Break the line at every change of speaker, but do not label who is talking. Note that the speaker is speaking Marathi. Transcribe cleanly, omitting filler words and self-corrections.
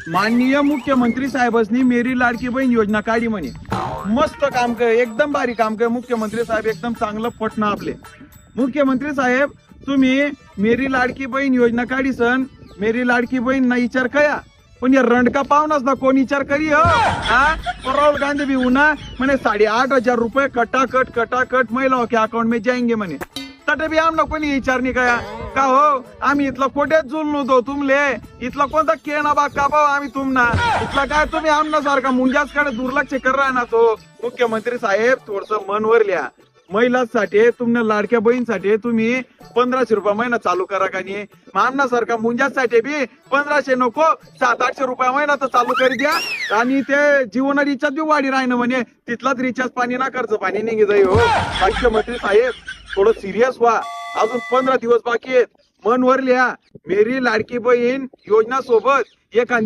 माननीय मुख्यमंत्री साहेबांनी मेरी लाडकी बहीण योजना काढी म्हणे. मस्त काम कर, एकदम भारी काम कर मुख्यमंत्री साहेब, एकदम चांगलं पटना आपले. मुख्यमंत्री साहेब तुम्ही मेरी लाडकी बहीण योजना काढी सन, मेरी लाडकी बहीण ना विचार कया, पण या रणका पाहुणाच ना कोण विचार करी हो. राहुल गांधी भी उन्हा मैंने 8,500 रुपए कटाकट महिलाओं के अकाउंट में जाएंगे म्हणे. तटे भी आमना कोणी विचार नाही कया का हो. आम्ही इथला कोट्यात जुललो तो तुमले, इथला कोणता केना बाग कापाव आम्ही तुमना, इथला काय तुम्ही आमना सारखा मुंजासकडे दुर्लक्ष कर रहा ना. तो मुख्यमंत्री साहेब थोडस मनवर लिहा. महिलांसाठी तुमने लाडक्या बहीणसाठी तुम्ही 1,500 रुपये महिना चालू करा का नाही. आमना सारखा मुंजासाठी बी 1,500 नको 700-800 रुपये महिना तर चालू करी द्या. आणि ते जीवन रिचार्ज बी वाढी राहिनं म्हणे, तिथलाच रिचार्ज पाणी ना खर्च पाणी निघी जाई हो. मुख्यमंत्री साहेब थोडं सिरियस व्हा. अजून 15 दिवस बाकी आहेत. मनवर लिहा. मेरी लाडकी बहीण योजना सोबत एखादी